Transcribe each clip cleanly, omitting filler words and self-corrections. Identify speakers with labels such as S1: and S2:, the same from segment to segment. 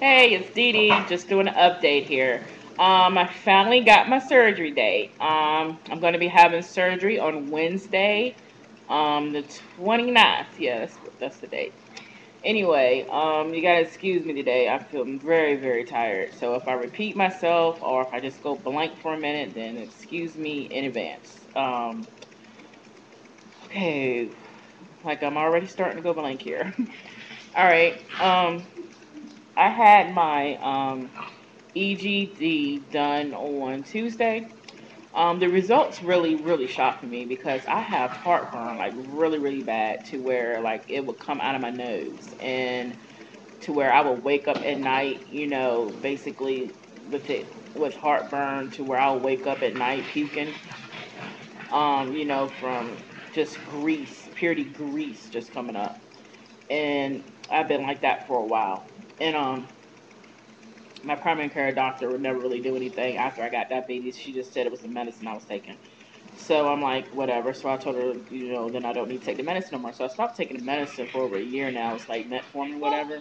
S1: Hey, it's Dee Dee. Just doing an update here. I finally got my surgery date. I'm going to be having surgery on Wednesday, the 29th. Yeah, that's the date. Anyway, you gotta excuse me today. I feel very, very tired. So if I repeat myself or if I just go blank for a minute, then excuse me in advance. Okay, like I'm already starting to go blank here. All right. I had my EGD done on Tuesday. The results really, really shocked me because I have heartburn like really, really bad to where like it would come out of my nose and to where I would wake up at night, basically with heartburn to where I'll wake up at night puking, from just grease, purity grease just coming up. And I've been like that for a while. And my primary care doctor would never really do anything after I got diabetes. She just said it was the medicine I was taking. So I'm like, whatever. So I told her, then I don't need to take the medicine no more. So I stopped taking the medicine for over a year now. It's like metformin, whatever.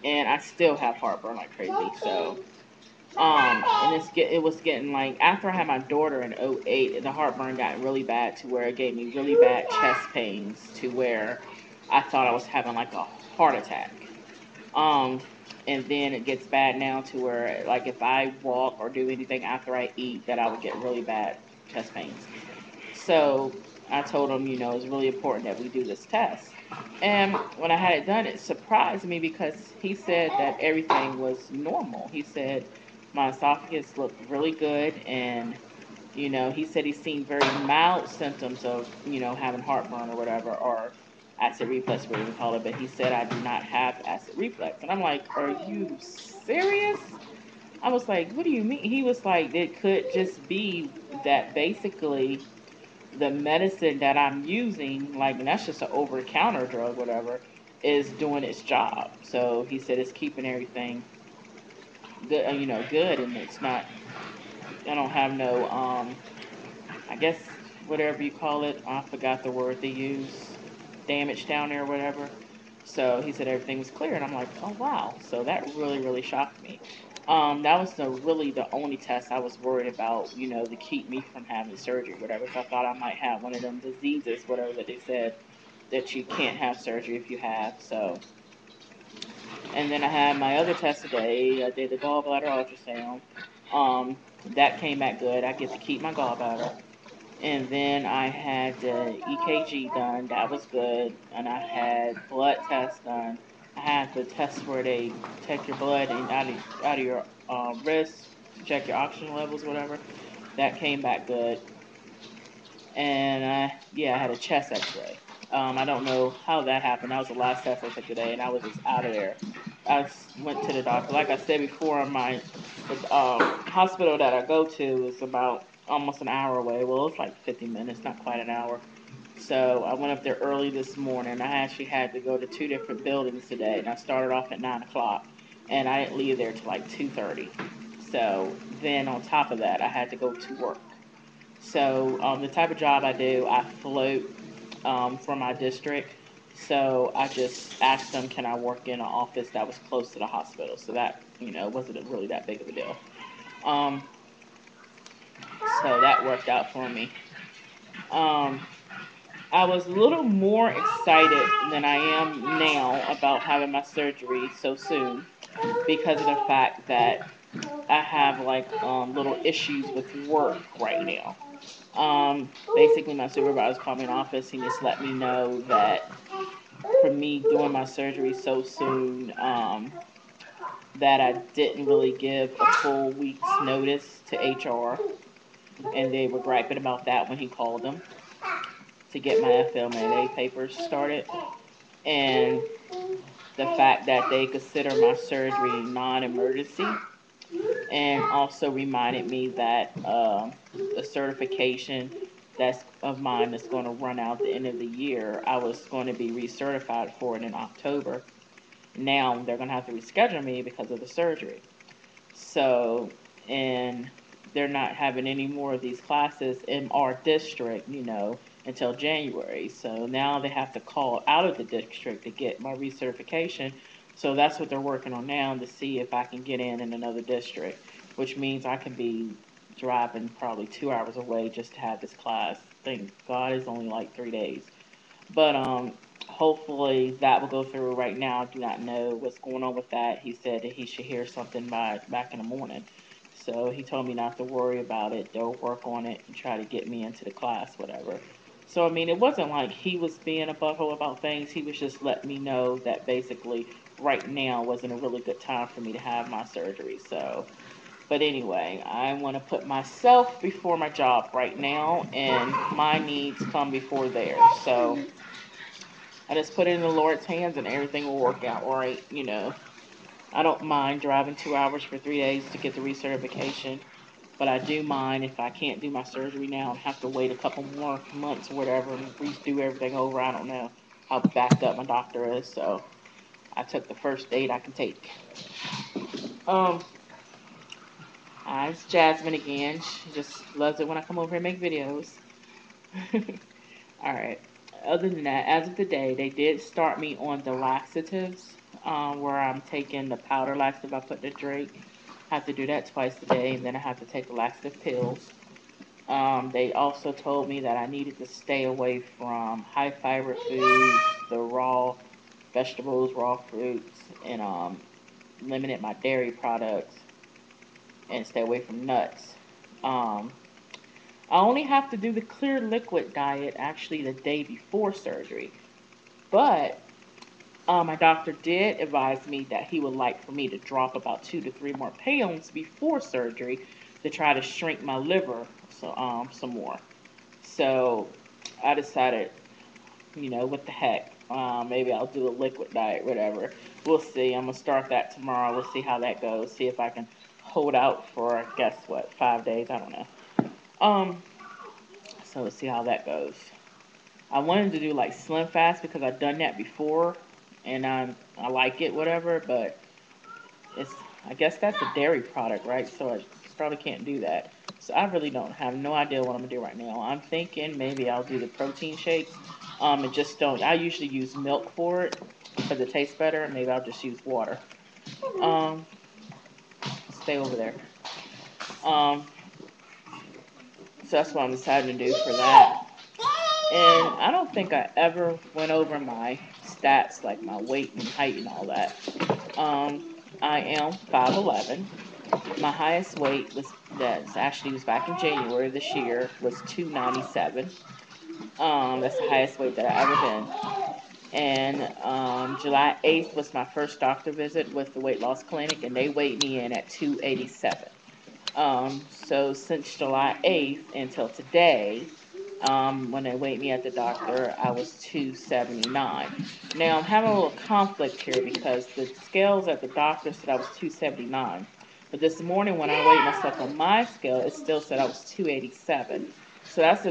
S1: And I still have heartburn like crazy. So, and it was getting like after I had my daughter in '08, the heartburn got really bad to where it gave me really bad chest pains to where I thought I was having like a heart attack. Um, and then it gets bad now to where like if I walk or do anything after I eat, that I would get really bad chest pains. So I told him, it's really important that we do this test. And when I had it done, it surprised me because he said that everything was normal. He said my esophagus looked really good, and he said he's seen very mild symptoms of having heartburn or whatever, or acid reflux, whatever you call it. But he said I do not have acid reflux, and I'm like, are you serious? I was like, what do you mean? He was like, it could just be that basically the medicine that I'm using, like, and that's just an over the counter drug, whatever, is doing its job. So he said it's keeping everything good, good, and it's not, I don't have no, I guess, whatever you call it, I forgot the word they use, damage down there or whatever. So he said everything was clear, and I'm like, oh wow. So that really, really shocked me. That was the only test I was worried about, to keep me from having surgery, whatever. 'Cause I thought I might have one of them diseases, whatever that they said that you can't have surgery if you have. So, and then I had my other test today. I did the gallbladder ultrasound. Um, that came back good. I get to keep my gallbladder. And then I had the EKG done. That was good. And I had blood tests done. I had the test where they take your blood and out of your wrist to check your oxygen levels, whatever. That came back good. And yeah, I had a chest X-ray. I don't know how that happened. That was the last test I took today, and I was just out of there. Went to the doctor. Like I said before, the hospital that I go to is about almost an hour away. Well, it's like 50 minutes, not quite an hour. So I went up there early this morning. I actually had to go to two different buildings today, and I started off at 9 o'clock, and I didn't leave there till like 2:30. So then on top of that, I had to go to work. So the type of job I do, I float from my district. So I just asked them, can I work in an office that was close to the hospital? So that, wasn't really that big of a deal. Um, so that worked out for me. Um, I was a little more excited than I am now about having my surgery so soon because of the fact that I have like little issues with work right now. Basically, my supervisor called me in office. He just let me know that for me doing my surgery so soon, that I didn't really give a full week's notice to HR, and they were griping about that when he called them to get my FMLA papers started, and the fact that they consider my surgery non-emergency, and also reminded me that the certification that's of mine that's going to run out the end of the year, I was going to be recertified for it in October. Now they're going to have to reschedule me because of the surgery. So, and they're not having any more of these classes in our district, until January. So now they have to call out of the district to get my recertification, So that's what they're working on now to see if I can get in another district, which means I can be driving probably 2 hours away just to have this class. Thank God it's only like 3 days. But hopefully that will go through. Right now, I do not know what's going on with that. He said that he should hear something by back in the morning. So he told me not to worry about it. They'll work on it and try to get me into the class, whatever. So I mean, it wasn't like he was being a butthole about things. He was just letting me know that basically right now wasn't a really good time for me to have my surgery. So, but anyway, I want to put myself before my job right now, and my needs come before theirs. So I just put it in the Lord's hands, and everything will work out right. I don't mind driving 2 hours for 3 days to get the recertification, but I do mind if I can't do my surgery now and have to wait a couple more months or whatever and redo everything over. I don't know how backed up my doctor is, so I took the first date I can take. Um, Hi, it's Jasmine again. She just loves it when I come over and make videos. All right. Other than that, as of today, they did start me on the laxatives, where I'm taking the powder laxative I put in the drink. I have to do that twice a day, and then I have to take the laxative pills. They also told me that I needed to stay away from high fiber foods, the raw vegetables, raw fruits, and limited my dairy products and stay away from nuts. Um, I only have to do the clear liquid diet actually the day before surgery, but my doctor did advise me that he would like for me to drop about 2 to 3 more pounds before surgery to try to shrink my liver some more. So I decided, what the heck? Maybe I'll do a liquid diet, whatever. We'll see. I'm gonna start that tomorrow. We'll see how that goes. See if I can hold out for, I guess, what, 5 days? I don't know. Um, so we'll see how that goes. I wanted to do like Slim Fast because I've done that before, and I like it, whatever. But it's I guess that's a dairy product, right? So I probably can't do that. So I really don't have no idea what I'm gonna do right now. I'm thinking maybe I'll do the protein shakes. And just don't. I usually use milk for it because it tastes better. Maybe I'll just use water. Um, Stay over there. Um, so that's what I'm deciding to do for that. And I don't think I ever went over my stats, like my weight and height and all that. I am 5'11". My highest weight was back in January this year was 297. That's the highest weight that I ever been. And July 8th was my first doctor visit with the weight loss clinic, and they weighed me in at 287. So since July 8th until today, when they weighed me at the doctor, I was 279. Now I'm having a little conflict here because the scales at the doctor said I was 279. But this morning when I weighed myself on my scale, it still said I was 287. So that's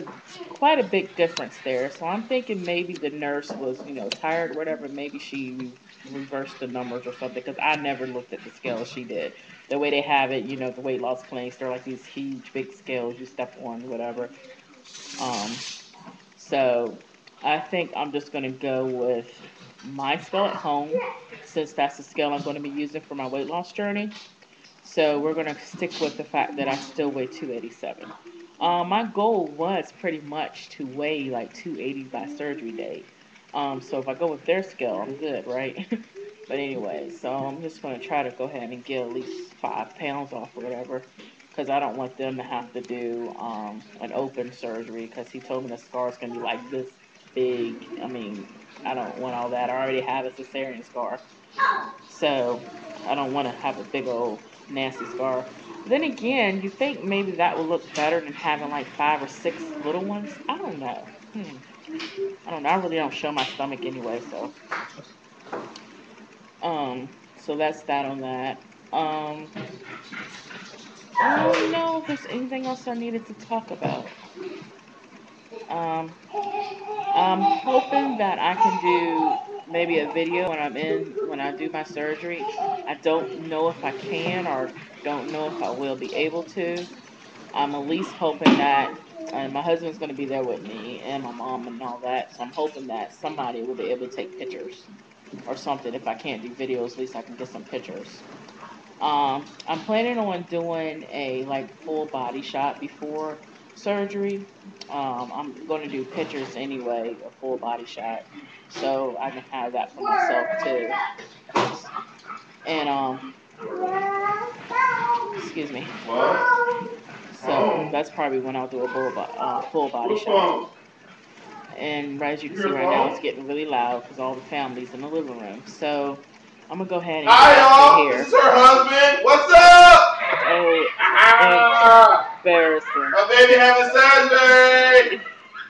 S1: quite a big difference there. So I'm thinking maybe the nurse was, tired or whatever. Maybe she reversed the numbers or something because I never looked at the scale she did. The way they have it, the weight loss clinics, they're like these huge, big scales you step on, whatever. Um, so I think I'm just going to go with my scale at home since that's the scale I'm going to be using for my weight loss journey. So we're going to stick with the fact that I still weigh 287. My goal was pretty much to weigh like 280 by surgery date. So if I go with their scale, I'm good, right? But anyway, so I'm just going to try to go ahead and get at least 5 pounds off or whatever, because I don't want them to have to do an open surgery because he told me the scar is going to be like this big. I mean, I don't want all that. I already have a cesarean scar. So I don't want to have a big old nasty scar. Then again, you think maybe that would look better than having like 5 or 6 little ones? I don't know. I don't know. I really don't show my stomach anyway, so um so that's that on that. Um I don't know if there's anything else I needed to talk about. Um I'm hoping that I can do maybe a video when I do my surgery. I don't know if I can or don't know if I will be able to. I'm at least hoping that, and my husband's going to be there with me and my mom and all that. So I'm hoping that somebody will be able to take pictures. or something. If I can't do videos, at least I can get some pictures. I'm planning on doing a like full body shot before surgery. I'm going to do pictures anyway, a full body shot, so I can have that for myself too. And excuse me. So that's probably when I'll do a full body shot. And as you can see right now, it's getting really loud because all the family's in the living room. So I'm gonna go ahead and get
S2: Hi, y'all.
S1: here.
S2: This is her husband. What's up?
S1: Oh, embarrassing.
S2: My baby having surgery.